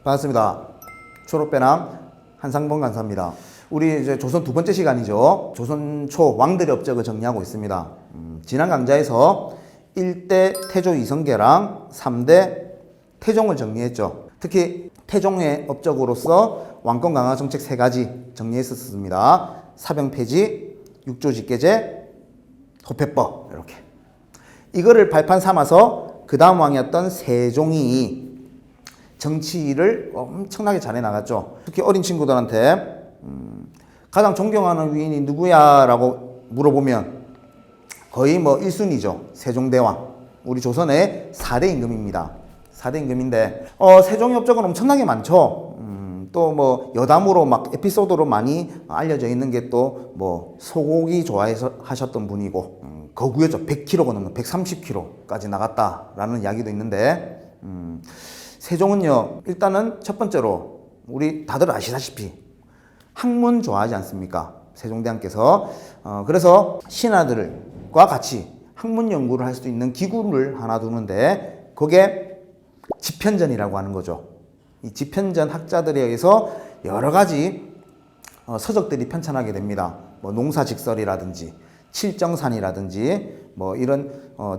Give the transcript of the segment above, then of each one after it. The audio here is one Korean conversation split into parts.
반갑습니다. 초록배남 한상봉 간사입니다. 우리 이제 조선 두 번째 시간이죠. 조선 초 왕들의 업적을 정리하고 있습니다. 지난 강좌에서 1대 태조 이성계랑 3대 태종을 정리했죠. 특히 태종의 업적으로서 왕권 강화 정책 3가지 정리했었습니다. 사병 폐지, 육조 직계제, 도폐법 이렇게. 이거를 발판 삼아서 그 다음 왕이었던 세종이 정치를 엄청나게 잘해 나갔죠. 특히 어린 친구들한테 가장 존경하는 위인이 누구야? 라고 물어보면 거의 뭐 1순위죠. 세종대왕. 우리 조선의 4대 임금입니다. 4대 임금인데 세종의 업적은 엄청나게 많죠. 또 뭐 여담으로 막 에피소드로 많이 알려져 있는 게 또 뭐 소고기 좋아해서 하셨던 분이고 거구였죠. 100kg가 넘는 130kg까지 나갔다라는 이야기도 있는데 세종은요, 일단은 첫 번째로 우리 다들 아시다시피 학문 좋아하지 않습니까? 세종대왕께서 그래서 신하들과 같이 학문 연구를 할 수 있는 기구를 하나 두는데 그게 집현전이라고 하는 거죠. 이 집현전 학자들에 의해서 여러 가지 서적들이 편찬하게 됩니다. 뭐 농사직설이라든지 칠정산이라든지 뭐 이런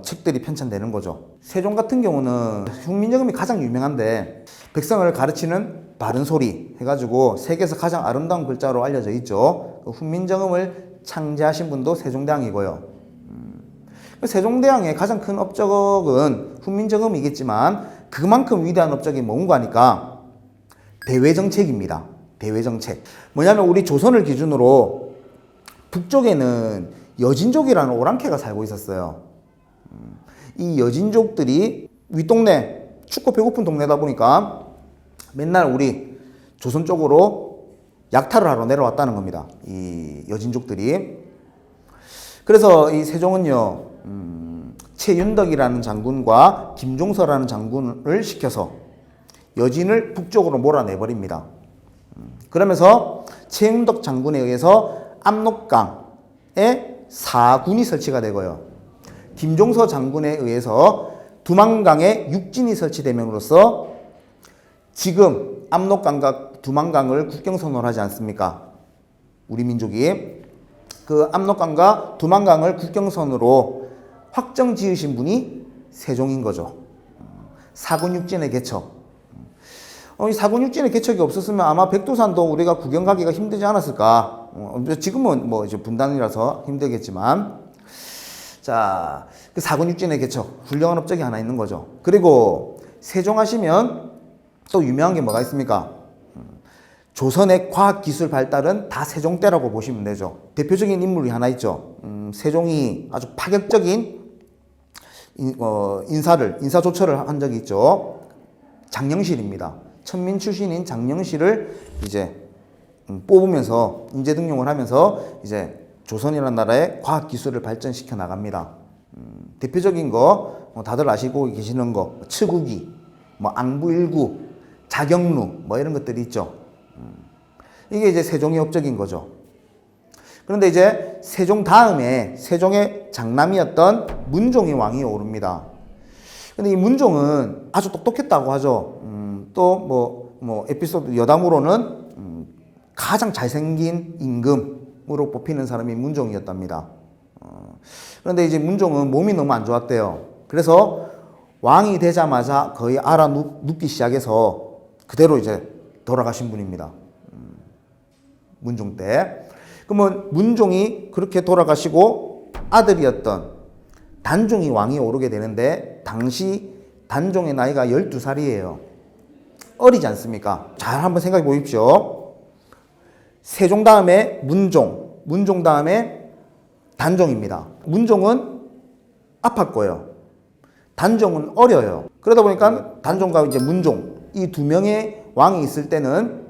책들이 편찬되는 거죠. 세종 같은 경우는 훈민정음이 가장 유명한데 백성을 가르치는 바른 소리 해가지고 세계에서 가장 아름다운 글자로 알려져 있죠. 훈민정음을 창제하신 분도 세종대왕이고요. 세종대왕의 가장 큰 업적은 훈민정음이겠지만 그만큼 위대한 업적이 뭔가 하니까 대외정책입니다. 대외정책. 뭐냐면 우리 조선을 기준으로 북쪽에는 여진족이라는 오랑캐가 살고 있었어요. 이 여진족들이 윗동네, 춥고 배고픈 동네다 보니까 맨날 우리 조선 쪽으로 약탈을 하러 내려왔다는 겁니다. 이 여진족들이. 그래서 이 세종은요, 최윤덕이라는 장군과 김종서라는 장군을 시켜서 여진을 북쪽으로 몰아내버립니다. 그러면서 최윤덕 장군에 의해서 압록강에 4군이 설치가 되고요. 김종서 장군에 의해서 두만강에 6진이 설치됨으로써 지금 압록강과 두만강을 국경선언을 하지 않습니까? 우리 민족이 그 압록강과 두만강을 국경선으로 확정 지으신 분이 세종인 거죠. 4군 6진의 개척. 이 4군 6진의 개척이 없었으면 아마 백두산도 우리가 구경 가기가 힘들지 않았을까. 지금은 뭐 이제 분단이라서 힘들겠지만. 자, 그 4군 6진의 개척. 훌륭한 업적이 하나 있는 거죠. 그리고 세종하시면 또 유명한 게 뭐가 있습니까? 조선의 과학기술 발달은 다 세종 때라고 보시면 되죠. 대표적인 인물이 하나 있죠. 세종이 아주 파격적인 인사 조처를 한 적이 있죠. 장영실입니다. 천민 출신인 장영실을 이제 뽑으면서 인재 등용을 하면서 이제 조선이라는 나라의 과학기술을 발전시켜 나갑니다. 대표적인 거 다들 아시고 계시는 거 츠구기, 뭐 앙부일구, 자경루 뭐 이런 것들이 있죠. 이게 이제 세종의 업적인 거죠. 그런데 이제 세종 다음에 세종의 장남이었던 문종이 왕이 오릅니다. 근데 이 문종은 아주 똑똑했다고 하죠. 또 뭐 에피소드 여담으로는 가장 잘생긴 임금으로 뽑히는 사람이 문종이었답니다. 그런데 이제 문종은 몸이 너무 안 좋았대요. 그래서 왕이 되자마자 거의 눕기 시작해서 그대로 이제 돌아가신 분입니다. 문종 때. 그러면 문종이 그렇게 돌아가시고 아들이었던 단종이 왕이 오르게 되는데 당시 단종의 나이가 12살이에요. 어리지 않습니까? 잘 한번 생각해 보십시오. 세종 다음에 문종, 문종 다음에 단종입니다. 문종은 아팠고요. 단종은 어려요. 그러다 보니까 단종과 이제 문종 이 두 명의 왕이 있을 때는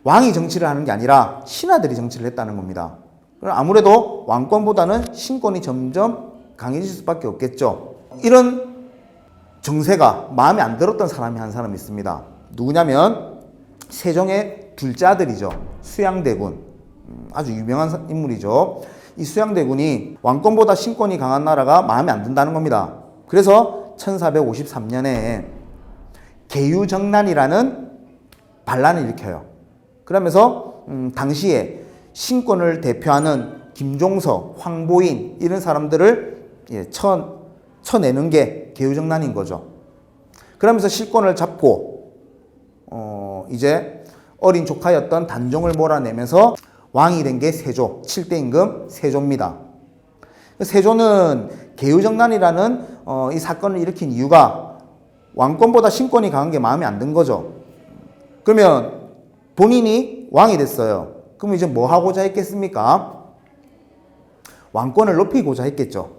왕이 정치를 하는 게 아니라 신하들이 정치를 했다는 겁니다. 아무래도 왕권보다는 신권이 점점 강해질 수밖에 없겠죠. 이런 정세가 마음에 안 들었던 사람이 한 사람이 있습니다. 누구냐면 세종의 둘째 아들이죠. 수양대군. 아주 유명한 인물이죠. 이 수양대군이 왕권보다 신권이 강한 나라가 마음에 안 든다는 겁니다. 그래서 1453년에 계유정난이라는 반란을 일으켜요. 그러면서 당시에 신권을 대표하는 김종서, 황보인 이런 사람들을 쳐내는 게 계유정난인 거죠. 그러면서 실권을 잡고 이제 어린 조카였던 단종을 몰아내면서 왕이 된 게 세조, 7대 임금 세조입니다. 세조는 계유정난이라는 이 사건을 일으킨 이유가 왕권보다 신권이 강한 게 마음에 안 든 거죠. 그러면 본인이 왕이 됐어요. 그럼 이제 뭐 하고자 했겠습니까? 왕권을 높이고자 했겠죠.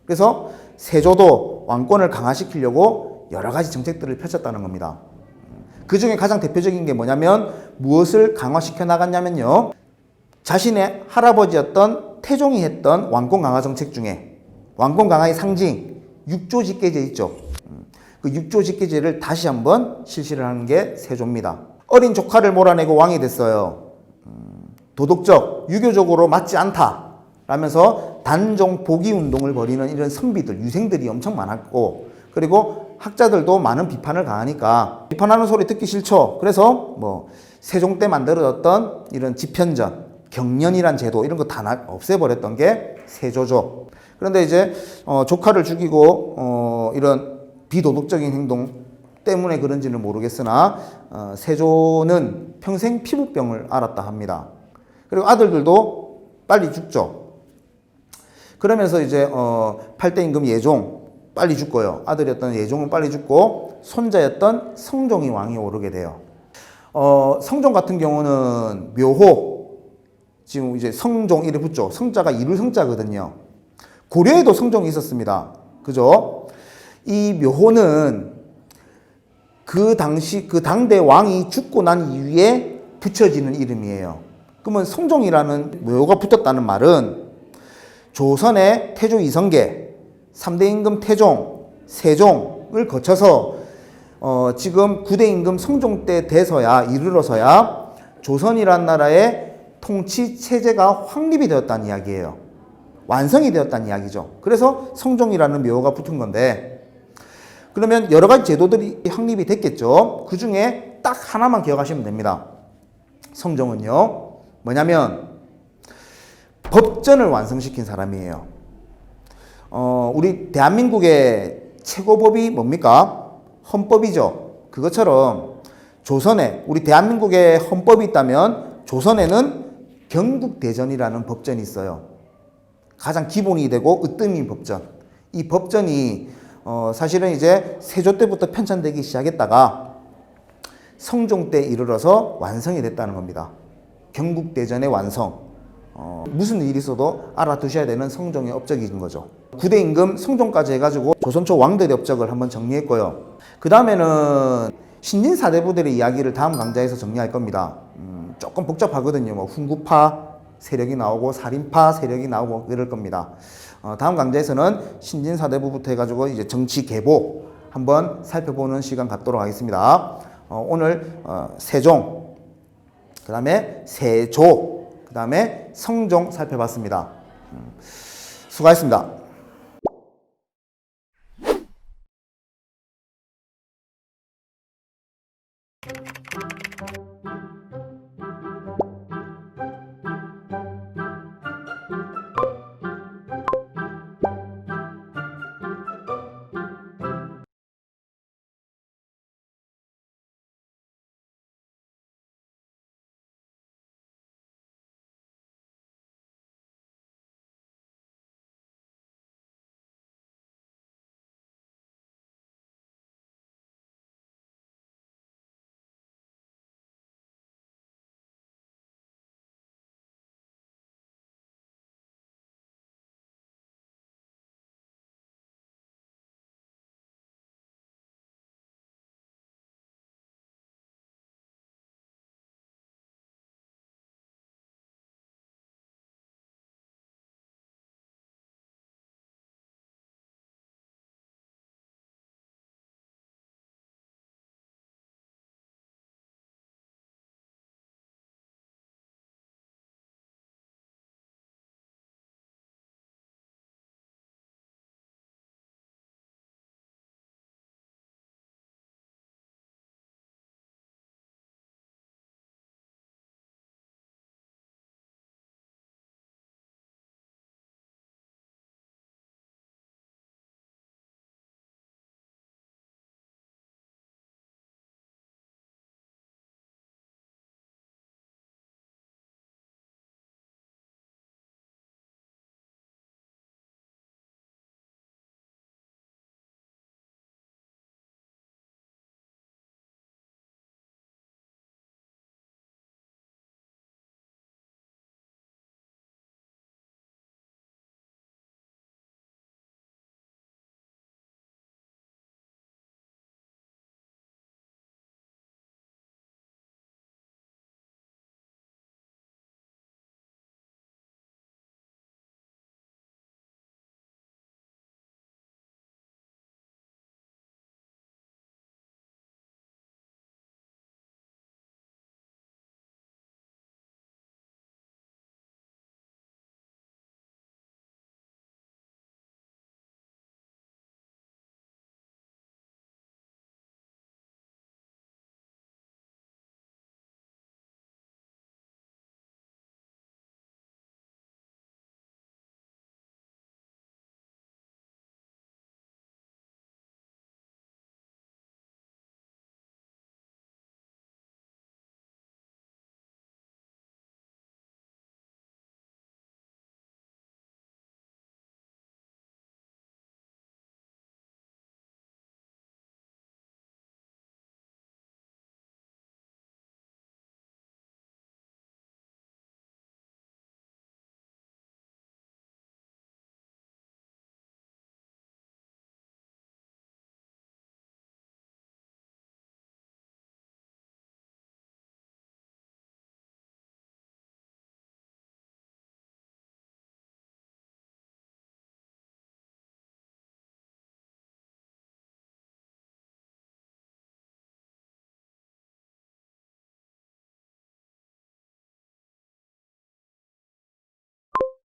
그래서 세조도 왕권을 강화시키려고 여러 가지 정책들을 펼쳤다는 겁니다. 그 중에 가장 대표적인 게 뭐냐면 무엇을 강화시켜 나갔냐면요. 자신의 할아버지였던 태종이 했던 왕권 강화 정책 중에 왕권 강화의 상징 육조직계제 있죠. 그 육조직계제를 다시 한번 실시를 하는 게 세조입니다. 어린 조카를 몰아내고 왕이 됐어요. 도덕적, 유교적으로 맞지 않다 라면서 단종 복위 운동을 벌이는 이런 선비들, 유생들이 엄청 많았고, 그리고 학자들도 많은 비판을 가하니까 비판하는 소리 듣기 싫죠. 그래서 뭐 세종 때 만들어졌던 이런 집현전, 경련이란 제도 이런 거 다 없애버렸던 게 세조죠. 그런데 이제 조카를 죽이고 이런 비도덕적인 행동 때문에 그런지는 모르겠으나 세조는 평생 피부병을 앓았다 합니다. 그리고 아들들도 빨리 죽죠. 그러면서 이제 8대 임금 예종 빨리 죽고요. 아들이었던 예종은 빨리 죽고 손자였던 성종이 왕이 오르게 돼요. 성종 같은 경우는 묘호, 지금 이제 성종 이래 붙죠. 성자가 이룰 성자거든요. 고려에도 성종이 있었습니다. 그죠? 이 묘호는 그 당시 그 당대 왕이 죽고 난 이후에 붙여지는 이름이에요. 그러면 성종이라는 묘호가 붙었다는 말은 조선의 태조 이성계, 3대 임금 태종, 세종을 거쳐서 지금 9대 임금 성종 때 돼서야 이르러서야 조선이란 나라의 통치 체제가 확립이 되었다는 이야기예요. 완성이 되었다는 이야기죠. 그래서 성종이라는 묘호가 붙은 건데, 그러면 여러 가지 제도들이 확립이 됐겠죠. 그 중에 딱 하나만 기억하시면 됩니다. 성종은요, 뭐냐면 법전을 완성시킨 사람이에요. 우리 대한민국의 최고법이 뭡니까? 헌법이죠. 그것처럼 조선에, 우리 대한민국에 헌법이 있다면 조선에는 경국대전이라는 법전이 있어요. 가장 기본이 되고 으뜸인 법전. 이 법전이 사실은 이제 세조 때부터 편찬되기 시작했다가 성종 때 이르러서 완성이 됐다는 겁니다. 경국대전의 완성. 무슨 일이 있어도 알아두셔야 되는 성종의 업적인 거죠. 9대 임금 성종까지 해가지고 조선 초 왕들의 업적을 한번 정리했고요. 그 다음에는 신진 사대부들의 이야기를 다음 강좌에서 정리할 겁니다. 조금 복잡하거든요. 뭐 훈구파 세력이 나오고 살인파 세력이 나오고 이럴 겁니다. 다음 강좌에서는 신진 사대부부터 해가지고 이제 정치 계보 한번 살펴보는 시간 갖도록 하겠습니다. 오늘 세종, 그 다음에 세조, 그 다음에 성종 살펴봤습니다. 수고하셨습니다.